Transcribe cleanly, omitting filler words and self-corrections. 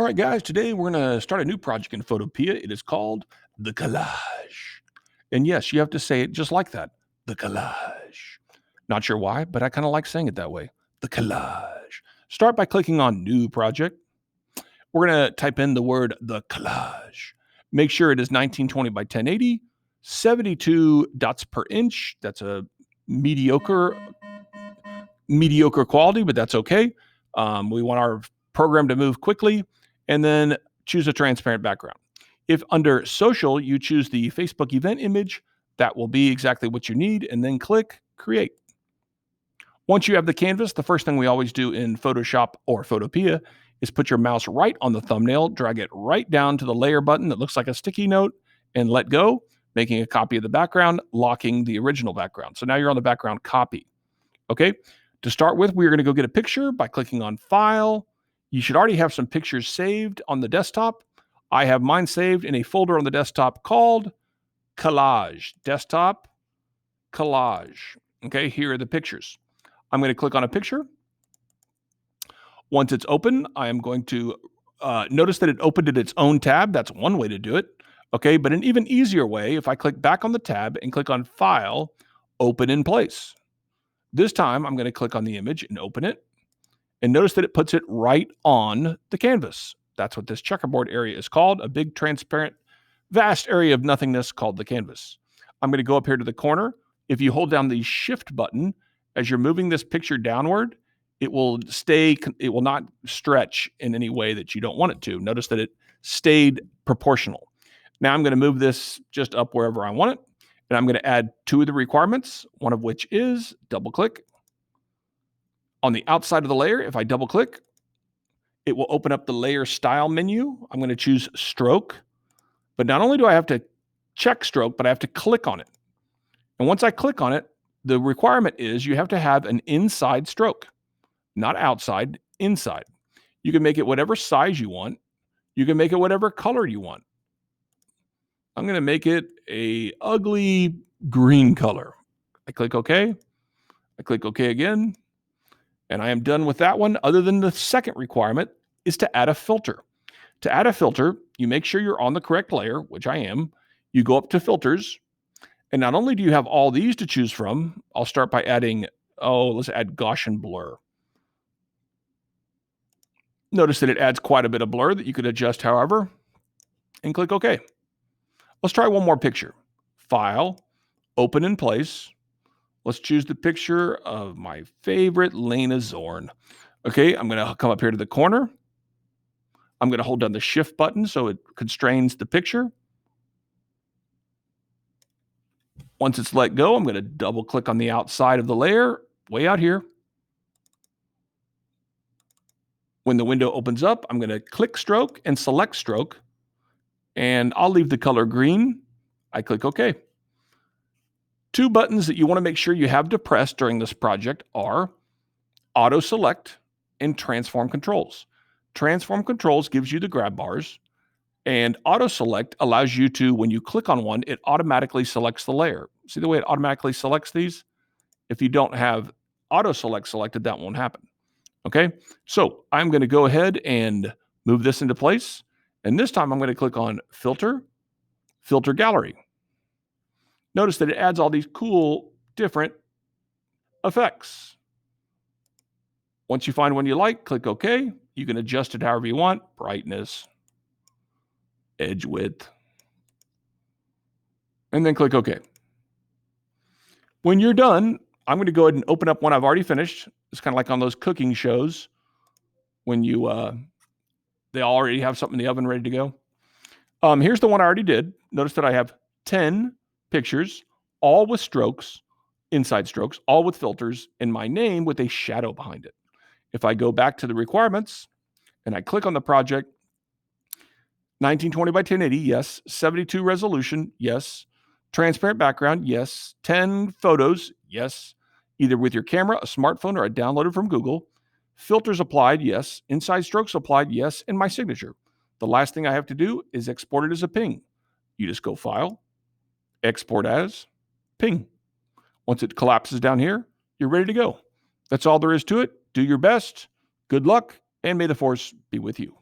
All right, guys, today we're going to start a new project in Photopea. It is called the collage. And yes, you have to say it just like that, the collage. Not sure why, but I kind of like saying it that way, the collage. Start by clicking on New Project. We're going to type in the word the collage. Make sure it is 1920 by 1080, 72 dots per inch. That's a mediocre quality, but that's okay. We want our program to move quickly, and then choose a transparent background. If under social, you choose the Facebook event image, that will be exactly what you need, and then click Create. Once you have the canvas, the first thing we always do in Photoshop or Photopea is put your mouse right on the thumbnail, drag it right down to the layer button that looks like a sticky note, and let go, making a copy of the background, locking the original background. So now you're on the background copy. Okay? To start with, we're going to go get a picture by clicking on File. You should already have some pictures saved on the desktop. I have mine saved in a folder on the desktop called Collage. Desktop, Collage. Okay, here are the pictures. I'm going to click on a picture. Once it's open, I am going to notice that it opened in its own tab. That's one way to do it. Okay, but an even easier way, if I click back on the tab and click on File, Open in Place. This time, I'm going to click on the image and open it. And notice that it puts it right on the canvas. That's what this checkerboard area is called, a big, transparent, vast area of nothingness called the canvas. I'm going to go up here to the corner. If you hold down the Shift button, as you're moving this picture downward, it will not stretch in any way that you don't want it to. Notice that it stayed proportional. Now I'm going to move this just up wherever I want it. And I'm going to add two of the requirements, one of which is double click. On the outside of the layer, if I double click, it will open up the layer style menu. I'm going to choose stroke. But not only do I have to check stroke, but I have to click on it. And once I click on it, the requirement is you have to have an inside stroke, not outside, inside. You can make it whatever size you want. You can make it whatever color you want. I'm going to make it a ugly green color. I click OK. I click OK again. And I am done with that one, other than the second requirement is to add a filter. To add a filter, you make sure you're on the correct layer, which I am. You go up to Filters. And not only do you have all these to choose from, I'll start by adding, let's add Gaussian blur. Notice that it adds quite a bit of blur that you could adjust however, and click OK. Let's try one more picture. File, Open in Place. Let's choose the picture of my favorite Lena Zorn. Okay, I'm going to come up here to the corner. I'm going to hold down the Shift button so it constrains the picture. Once it's let go, I'm going to double click on the outside of the layer, way out here. When the window opens up, I'm going to click stroke and select stroke. And I'll leave the color green. I click OK. Two buttons that you want to make sure you have depressed during this project are Auto Select and Transform Controls. Transform Controls gives you the grab bars, and Auto Select allows you to, when you click on one, it automatically selects the layer. See the way it automatically selects these? If you don't have Auto Select selected, that won't happen. Okay, so I'm going to go ahead and move this into place. And this time I'm going to click on Filter, Filter Gallery. Notice that it adds all these cool, different effects. Once you find one you like, click OK. You can adjust it however you want. Brightness, edge width, and then click OK. When you're done, I'm going to go ahead and open up one I've already finished. It's kind of like on those cooking shows when they already have something in the oven ready to go. Here's the one I already did. Notice that I have 10 pictures, all with strokes, inside strokes, all with filters, and my name with a shadow behind it. If I go back to the requirements and I click on the project, 1920 by 1080, yes. 72 resolution, yes. Transparent background, yes. 10 photos, yes. Either with your camera, a smartphone, or a downloaded from Google. Filters applied, yes. Inside strokes applied, yes. And my signature. The last thing I have to do is export it as a ping. You just go File, Export as, Ping. Once it collapses down here, you're ready to go. That's all there is to it. Do your best. Good luck, and may the force be with you.